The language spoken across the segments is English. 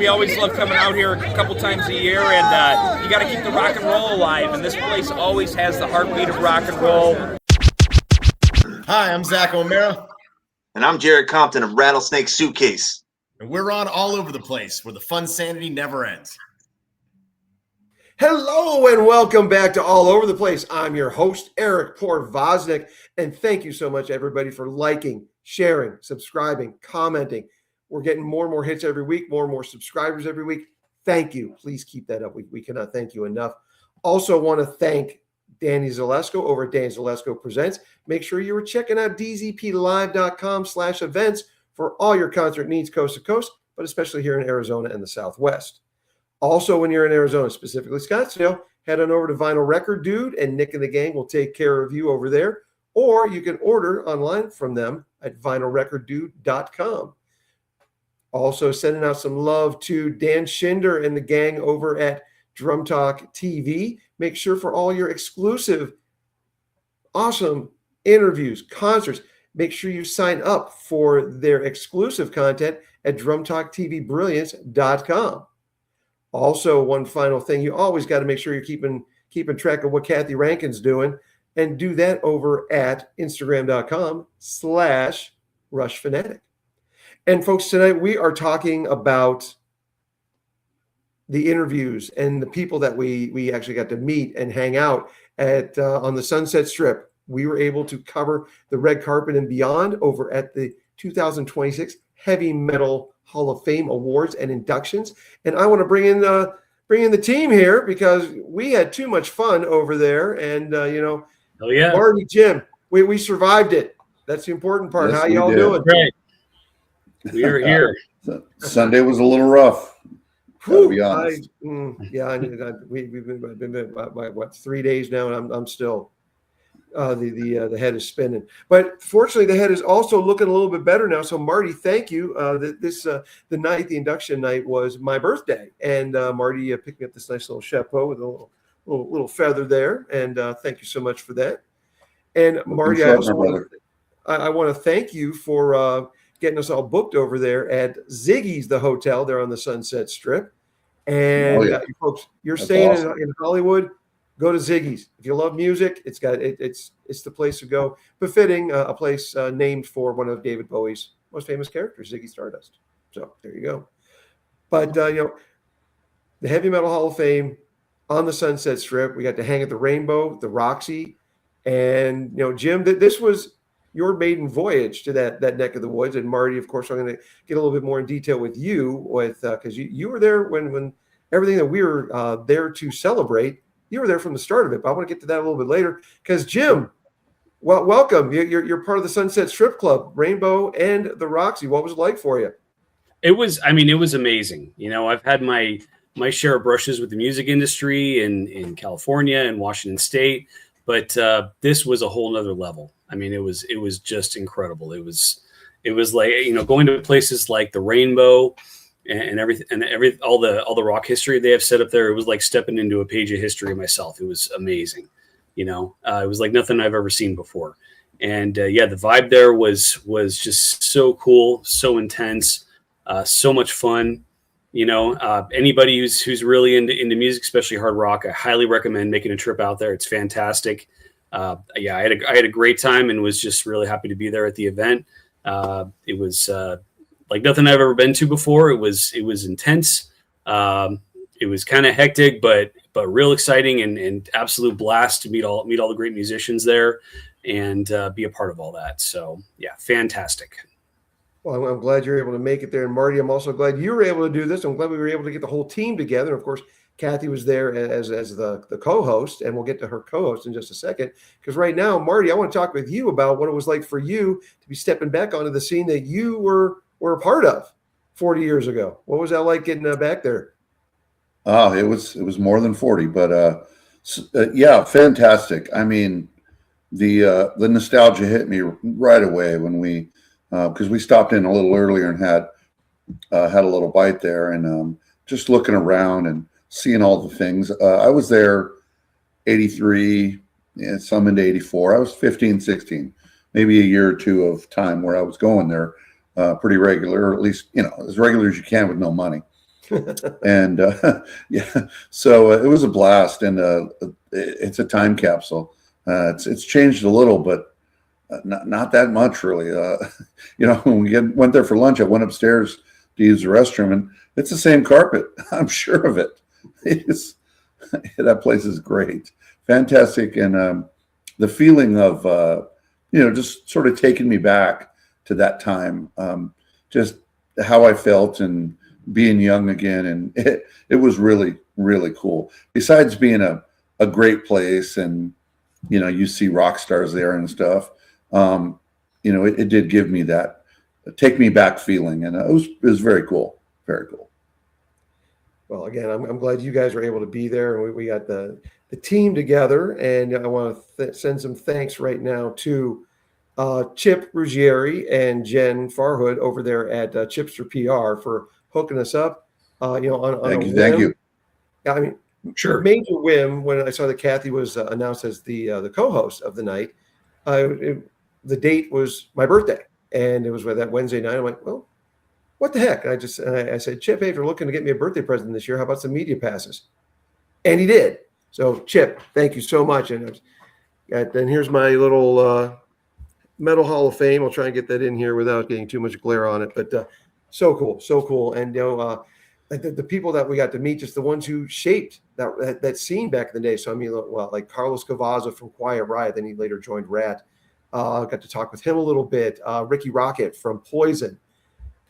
We always love coming out here a couple times a year, and you got to keep the rock and roll alive. And this place always has the heartbeat of rock and roll. Hi, I'm Zach O'Mara. And I'm Jared Compton of Rattlesnake Suitcase. And we're on all over the place where the fun sanity never ends. Hello and welcome back to All Over the Place. I'm your host, Eric Porvoznik, and thank you so much, everybody, for liking, sharing, subscribing, commenting. We're getting more and more hits every week, more and more subscribers every week. Thank you. Please keep that up. We cannot thank you enough. Also want to thank Danny Zalesko over at Danny Zalesko Presents. Make sure you were checking out dzplive.com/events for all your concert needs coast to coast, but especially here in Arizona and the Southwest. Also, when you're in Arizona, specifically Scottsdale, head on over to Vinyl Record Dude, and Nick and the gang will take care of you over there. Or you can order online from them at vinylrecorddude.com. Also, sending out some love to Dan Schinder and the gang over at Drum Talk TV. Make sure for all your exclusive, awesome interviews, concerts, make sure you sign up for their exclusive content at drumtalktvbrilliance.com. Also, one final thing, you always got to make sure you're keeping track of what Kathy Rankin's doing, and do that over at instagram.com/rushfanatic. And folks, tonight we are talking about the interviews and the people that we actually got to meet and hang out at on the Sunset Strip. We were able to cover the red carpet and beyond over at the 2026 Heavy Metal Hall of Fame Awards and inductions. And I want to bring in the team here because we had too much fun over there. And oh yeah, Marty, Jim, we survived it. That's the important part. Yes, how y'all doing? Great. We are here. Sunday was a little rough. To be honest. We've been about 3 days now, and I'm still the head is spinning. But fortunately, the head is also looking a little bit better now. So Marty, thank you. The induction night was my birthday, and Marty picked me up this nice little chapeau with a little feather there, and thank you so much for that. And Marty, I want to thank you for getting us all booked over there at Ziggy's, the hotel there on the Sunset Strip. And folks, you're staying in Hollywood, go to Ziggy's. If you love music, it's the place to go. Befitting a place named for one of David Bowie's most famous characters, Ziggy Stardust. So there you go. But the Heavy Metal Hall of Fame on the Sunset Strip. We got to hang at the Rainbow, the Roxy, and Jim, this was your maiden voyage to that neck of the woods. And Marty, of course, I'm going to get a little bit more in detail with you because you were there when everything that we were there to celebrate. You were there from the start of it, but I want to get to that a little bit later because Jim, well, welcome. You're part of the Sunset Strip Club, Rainbow and the Roxy. What was it like for you? It was amazing. I've had my share of brushes with the music industry in California and Washington State, but this was a whole nother level. It was just incredible. It was like, going to places like the Rainbow and all the rock history they have set up there. It was like stepping into a page of history myself. It was amazing. It was like nothing I've ever seen before. And the vibe there was just so cool, so intense, so much fun. Anybody who's really into music, especially hard rock, I highly recommend making a trip out there. It's fantastic. I had a great time and was just really happy to be there at the event. It was like nothing I've ever been to before. It was intense. It was kind of hectic, but real exciting and absolute blast to meet all the great musicians there and be a part of all that. So yeah, fantastic. Well, I'm glad you're able to make it there. And Marty, I'm also glad you were able to do this. I'm glad we were able to get the whole team together. Of course, Kathy was there as the co-host, and we'll get to her co-host in just a second. Because right now, Marty, I want to talk with you about what it was like for you to be stepping back onto the scene that you were a part of 40 years ago. What was that like getting back there? Oh, it was more than 40, but yeah, fantastic. The nostalgia hit me right away when we because we stopped in a little earlier and had a little bite there, and just looking around and seeing all the things. I was there 83, some into 84. I was 15, 16, maybe a year or two of time where I was going there pretty regular, or at least, as regular as you can with no money. And yeah, so it was a blast, and it's a time capsule. It's changed a little, but not that much really. When we went there for lunch, I went upstairs to use the restroom, and it's the same carpet. I'm sure of it. That place is great, fantastic, and the feeling of just sort of taking me back to that time, just how I felt and being young again, and it was really, really cool. Besides being a great place, and you see rock stars there and stuff, it did give me that take me back feeling, and it was very cool, very cool. Well, again, I'm glad you guys were able to be there, and we got the team together. And I want to send some thanks right now to Chip Ruggieri and Jen Farhood over there at Chipster PR for hooking us up. On Thank you. I mean, Sure. Major whim when I saw that Kathy was announced as the co-host of the night. The date was my birthday, and it was that Wednesday night. I'm like, well, what the heck? And I said, Chip, hey, if you're looking to get me a birthday present this year, how about some media passes? And he did. So, Chip, thank you so much. And then here's my little Metal Hall of Fame. I'll try and get that in here without getting too much glare on it. But so cool. And the people that we got to meet, just the ones who shaped that scene back in the day. So I mean, well, like Carlos Cavazza from Quiet Riot, then he later joined Rat. Got to talk with him a little bit. Ricky Rocket from Poison.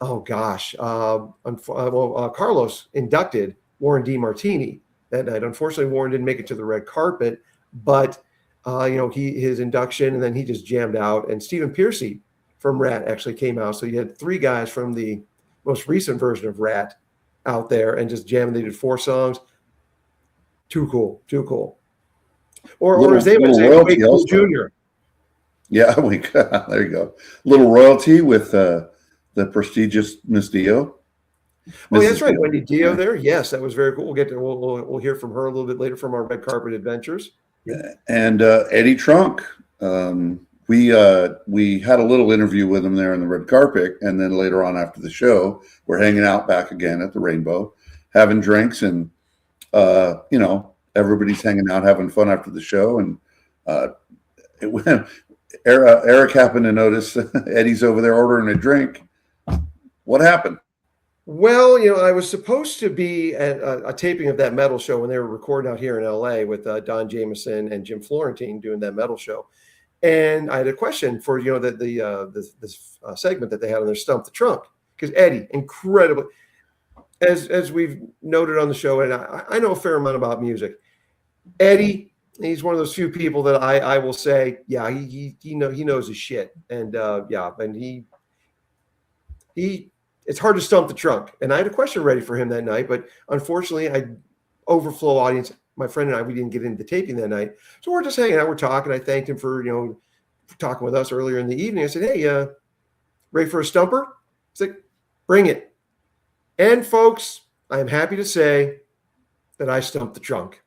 Oh gosh, Carlos inducted Warren DeMartini that night. Unfortunately, Warren didn't make it to the red carpet, but his induction, and then he just jammed out. And Stephen Piercy from Rat actually came out. So you had three guys from the most recent version of Rat out there and just jamming. They did 4 songs. Too cool. Or as they would say, Wake Cool Jr. Yeah, there you go. Little royalty with the prestigious Miss Dio. Oh, that's right, Wendy Dio there. Yes, that was very cool. We'll hear from her a little bit later from our red carpet adventures. And Eddie Trunk. We had a little interview with him there on the red carpet, and then later on after the show, we're hanging out back again at the Rainbow, having drinks, and everybody's hanging out, having fun after the show. And Eric happened to notice Eddie's over there ordering a drink. What happened? Well, I was supposed to be at a taping of that metal show when they were recording out here in LA with Don Jameson and Jim Florentine doing that metal show. And I had a question for, this segment that they had on their Stump the Trunk, because Eddie, incredibly, as we've noted on the show, and I know a fair amount about music. Eddie, he's one of those few people that I will say, yeah, he knows his shit. And and he it's hard to stump the trunk. And I had a question ready for him that night, but unfortunately, overflow audience, my friend and I, we didn't get into taping that night. So we're just hanging out, we're talking. I thanked him for talking with us earlier in the evening. I said, hey, ready for a stumper? He's like, bring it. And folks, I am happy to say that I stumped the trunk.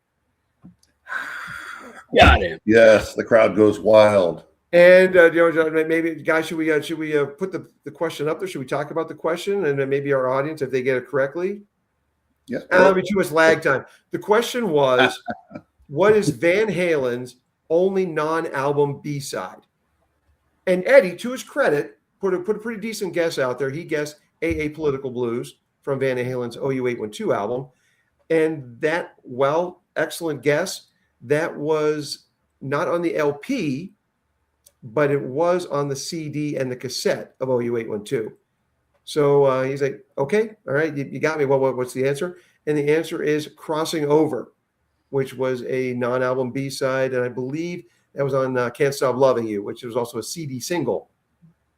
Got it. Yes, the crowd goes wild. And maybe, guys, should we put the question up there? Should we talk about the question, and then maybe our audience, if they get it correctly? Yes. There'll be too much lag time. The question was, what is Van Halen's only non-album B-side? And Eddie, to his credit, put a pretty decent guess out there. He guessed AA Political Blues from Van Halen's OU812 album. And that, excellent guess. That was not on the LP, but it was on the CD and the cassette of OU812. So he's like, okay, all right, you got me. Well, what's the answer? And the answer is Crossing Over, which was a non-album B-side. And I believe that was on Can't Stop Loving You, which was also a CD single,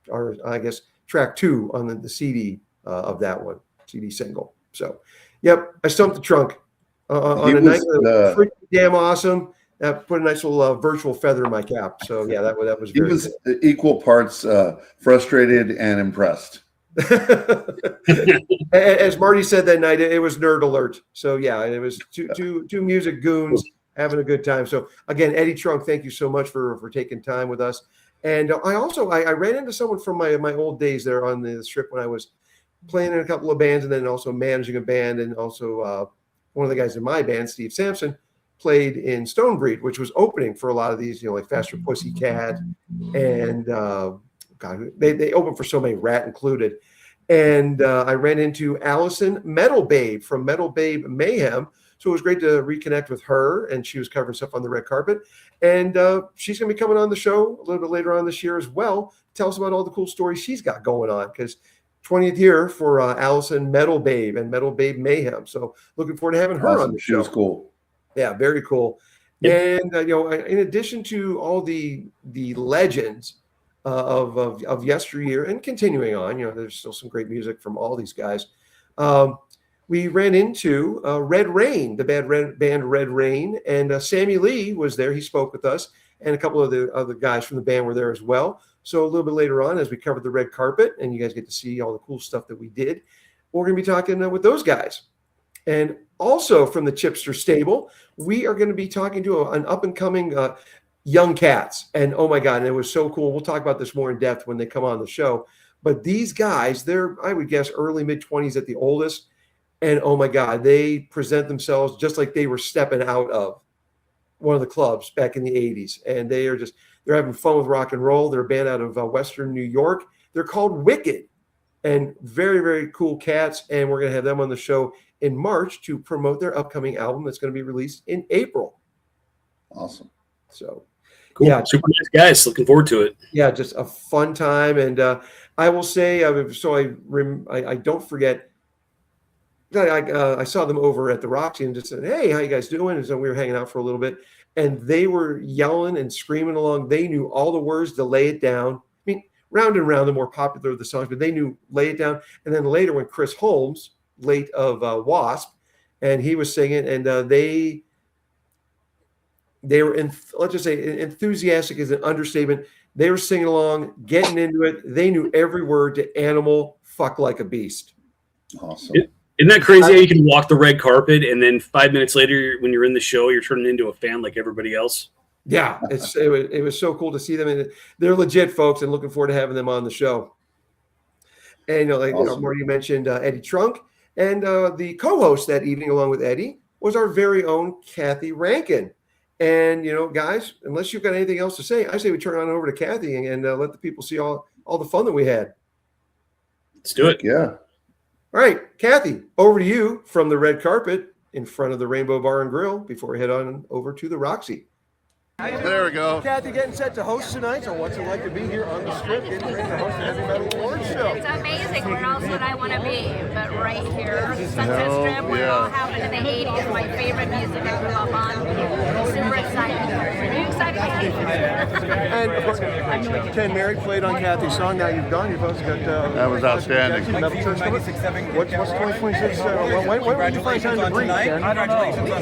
or I guess track 2 on the CD of that one, CD single. So, yep, I stumped the trunk on a night pretty damn awesome. That put a nice little virtual feather in my cap. So, yeah, that was very good. He was equal parts frustrated and impressed. As Marty said that night, it was nerd alert. So yeah, it was two music goons having a good time. So again, Eddie Trunk, thank you so much for taking time with us. And I ran into someone from my old days there on the strip when I was playing in a couple of bands and then also managing a band. And also one of the guys in my band, Steve Sampson, played in Stonebreed, which was opening for a lot of these, like Faster Pussycat. And God, they opened for so many, Rat included. And I ran into Allison Metal Babe from Metal Babe Mayhem. So it was great to reconnect with her, and she was covering stuff on the red carpet. And she's going to be coming on the show a little bit later on this year as well. Tell us about all the cool stories she's got going on, because 20th year for Allison Metal Babe and Metal Babe Mayhem. So looking forward to having her on the show. She was cool. Yeah, very cool. And in addition to all the legends of yesteryear and continuing on, there's still some great music from all these guys. We ran into Red Rain, the band Red Rain, and Sammy Lee was there. He spoke with us, and a couple of the other guys from the band were there as well. So a little bit later on, as we covered the red carpet, and you guys get to see all the cool stuff that we did, we're going to be talking with those guys. And also from the Chipster stable, we are going to be talking to an up-and-coming Young Cats. And oh my God, and it was so cool. We'll talk about this more in depth when they come on the show. But these guys, they're, I would guess, early, mid-20s at the oldest. And oh my God, they present themselves just like they were stepping out of one of the clubs back in the 80s. And they're having fun with rock and roll. They're a band out of Western New York. They're called Wicked, and very, very cool cats. And we're going to have them on the show in March to promote their upcoming album that's going to be released in April. Awesome. So cool. Yeah, Super nice guys. Looking forward to it. Yeah, just a fun time. And I will say, I don't forget, I saw them over at the Roxy and just said, "Hey, how you guys doing?" And so we were hanging out for a little bit, and they were yelling and screaming along. They knew all the words to Lay It Down. I mean, Round and Round, the more popular of the songs, but they knew Lay It Down. And then later when Chris Holmes, late of Wasp, and he was singing, and they were, let's just say, enthusiastic is an understatement. They were singing along, getting into it. They knew every word to Animal, Fuck Like a Beast. Awesome. Isn't that crazy how you can walk the red carpet and then 5 minutes later, when you're in the show, you're turning into a fan like everybody else? Yeah, it was so cool to see them, and they're legit folks, and looking forward to having them on the show. And Awesome. Marty mentioned Eddie Trunk, and the co-host that evening along with Eddie was our very own Kathy Rankin. And guys, unless you've got anything else to say, I say we turn on over to Kathy and let the people see all the fun that we had. Let's do it. Yeah. All right, Kathy, over to you from the red carpet in front of the Rainbow Bar and Grill before we head on over to the Roxy. There we go. Kathy getting set to host tonight, so what's it like to be here on the Strip getting ready to host the Heavy Metal Awards show? It's amazing. Where else would I want to be but right here? Sunset Strip, where it all happened in the 80s. My favorite music I grew up on. Super excited. Are you excited, Kathy? And of course, Ken Mary played on Kathy's song. Now you've gone. You've also got. That was outstanding. What's 2026? When will you find time to breathe, Ken? I don't know.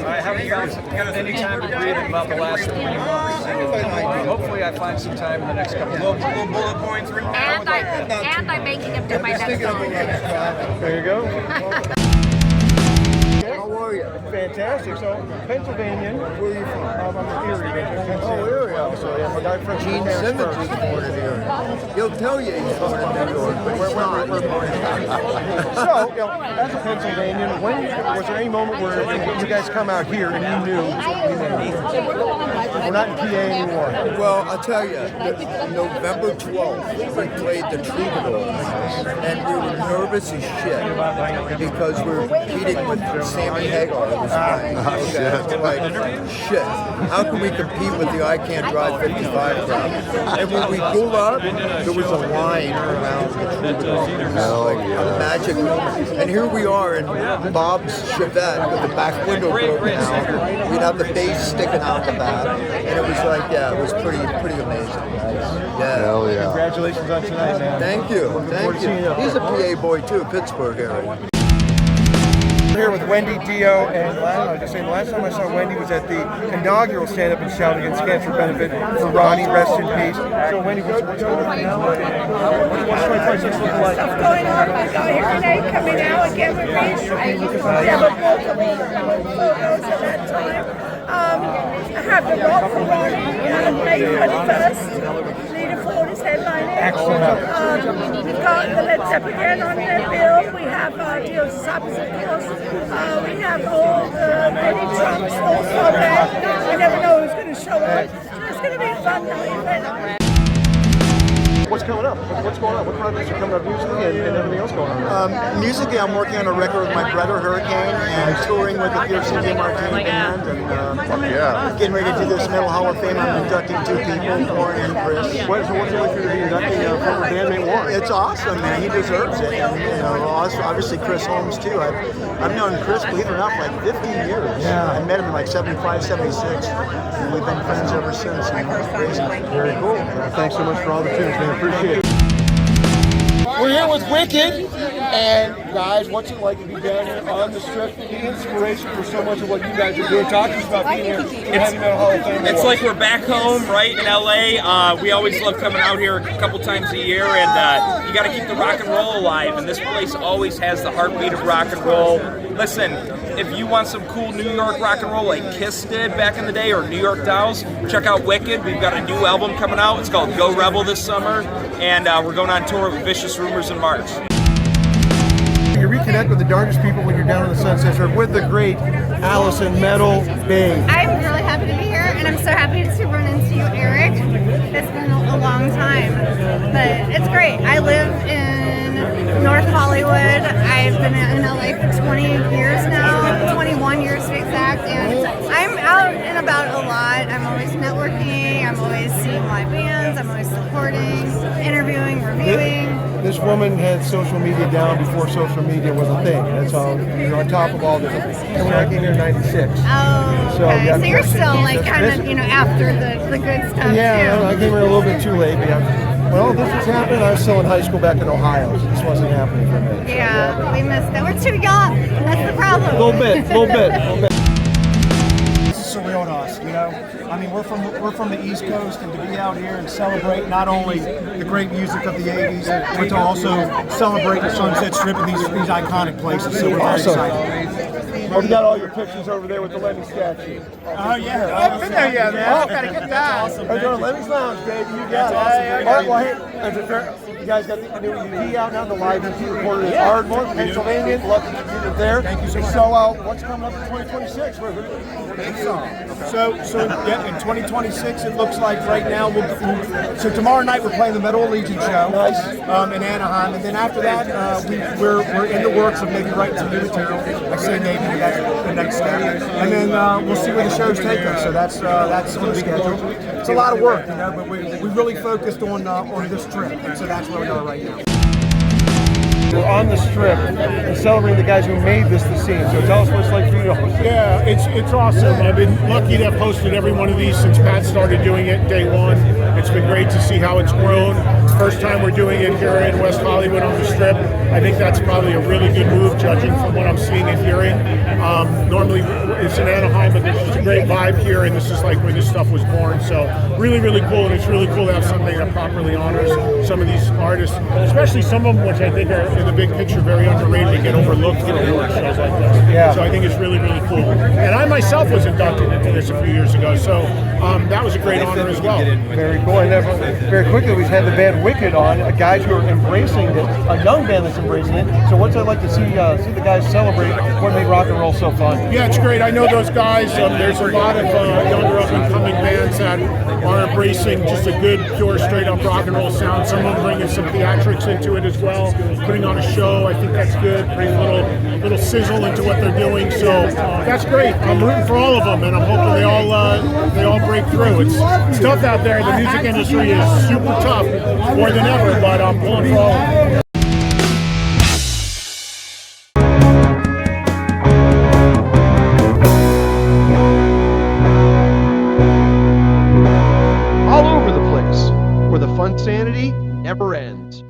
I haven't found any time to breathe in about the last 20 months. So hopefully I find some time in the next couple of months. Little bullet points. And I'm making him do my next song. There you go. How are you? Fantastic. So, Pennsylvania. Where are you from? I'm Erie. Oh, Erie. So, yeah, my guy from Gene Simmons was born in Erie. He'll tell you he's born in New York, but he's not. So, as a Pennsylvanian, was there any moment where you guys come out here and you knew we're not in PA anymore? Well, I'll tell you, November 12th, we played the Troubadours, and we were nervous as shit because we were competing with Sammy Hagar who was playing. Okay, we're like, shit, how can we compete with the I Can't Drive 55 crowd? And when we pulled up, there was a line around the Troubadours. Like a magic moment. And here we are in Bob's Chevette with the back window broken out. We'd have the bass sticking out the back. And it was like, yeah, it was pretty amazing, guys. Yeah. Hell yeah. Congratulations on tonight, man. Thank you. Thank you. He's a PA boy too, Pittsburgh area. Here with Wendy Dio, and last time I saw Wendy was at the inaugural Stand Up and Shout Against Cancer benefit for Ronnie, rest in peace. So Wendy, what's going on now? What's 2026 looking like? What's going on? I got here today, coming out again with Reese. I have a book of photos at that time. I have the rock for Ronnie on May 21st. Lita Ford is headlining. Excellent. We've got the Led Zeppelin on the bill. We have Deal's Opposite Kills. We have all the Benny Trumps also there. We never know who's going to show up. So it's going to be a fun night. What's coming up? What's going on? What projects are coming up musically and everything else going on? Musically, I'm working on a record with my brother Hurricane and touring with the Fierce CJ Martini band and getting ready to do this Metal Hall of Fame. I'm inducting 2 people, Warren and Chris. So what's it like for you to be inducting former bandmate Warren? It's awesome, man. He deserves it. And, you know, obviously Chris Holmes too. I've known Chris, believe it or not, for like 15 years. Yeah. I met him in like 75, 76, and we've been friends ever since. You know, it's crazy. Very cool. Thanks so much for all the tunes, man. Appreciate it. We're here with Wicked, and guys, what's it like to be down here on the Strip? The inspiration for so much of what you guys are doing. Talk to us about being here. Heavy Metal Hall of Fame. It's like we're back home, right, in LA. We always love coming out here a couple times a year, and you got to keep the rock and roll alive. And this place always has the heartbeat of rock and roll. Listen, if you want some cool New York rock and roll like Kiss did back in the day, or New York Dolls, check out Wicked. We've got a new album coming out. It's called Go Rebel this summer, and we're going on tour with Vicious Rumors in March. You reconnect with the darndest people when you're down on the Sunset Strip with the great Allison Metal Bay. I'm really happy to be here, and I'm so happy to run into you, Eric. It's been a long time, but it's great. I live in North Hollywood. I've been in LA for 20 years now, 21 years to be exact, and I'm out and about a lot. I'm always networking, I'm always seeing live bands, I'm always supporting, interviewing, reviewing. This woman had social media down before social media was a thing. That's how you're on top of all this. And when I came here in '96. Oh, okay. So you're still like kind of, you know, after the good stuff yeah, too. I came here a little bit too late. But well, this was happening. I was still in high school back in Ohio, so this wasn't happening for me. Yeah, we missed that. We're too young. That's the problem. A little bit. This is surreal to us, you know. I mean, we're from the East Coast, and to be out here and celebrate not only the great music of the '80s, but to also celebrate the Sunset Strip and these iconic places. So we're very excited. Well, we got all your pictures over there with the Lemmy statue. Oh yeah, I haven't been there yet, man. Gotta get that. Awesome. We're doing Lemmy's Lounge, baby. You got it. Awesome. All right, well, hey, you guys got the new EP out now, the live EP recorded in Ardmore, Pennsylvania. Love to get it there. Thank you so much. So, what's coming up in 2026? So yeah, in 2026, it looks like right now so tomorrow night we're playing the Metal Allegiance show, nice, in Anaheim, and then after that we're in the works of maybe writing some new material. I say maybe that's the next step, and then we'll see where the shows take us. So that's on the schedule. It's a lot of work, you know, but we really focused on this trip, and so that's where we are right now. We're on the Strip and celebrating the guys who made this the scene. So tell us what it's like for you to host it. Yeah, it's awesome. I've been lucky to have hosted every one of these since Pat started doing it day one. It's been great to see how it's grown. First time we're doing it here in West Hollywood on the Strip. I think that's probably a really good move, judging from what I'm seeing and hearing. Normally it's in Anaheim, but there's just a great vibe here, and this is like where this stuff was born. So really, really cool, and it's really cool to have something that properly honors some of these artists, especially some of them which I think are in the big picture very underrated and get overlooked for award shows like this. Yeah. So I think it's really, really cool. And I myself was inducted into this a few years ago, so that was a great honor as well. Very cool. And very quickly, we've had the band Wicked on, guys who are embracing it, a young band that's embracing it. So what's it like to see the guys celebrate what made rock and roll so fun? Yeah, it's great. I know those guys. There's a lot of younger up-and-coming bands that are embracing just a good, pure, straight-up rock and roll sound. Some of them bringing some theatrics into it as well, putting on a show. I think that's good. Bring a little sizzle into what they're doing. So that's great. I'm rooting for all of them, and I'm hoping they all break through. It's tough out there. The music industry is super tough, more than ever. But I'm pulling for all of them. All over the place, where the fun sanity never ends.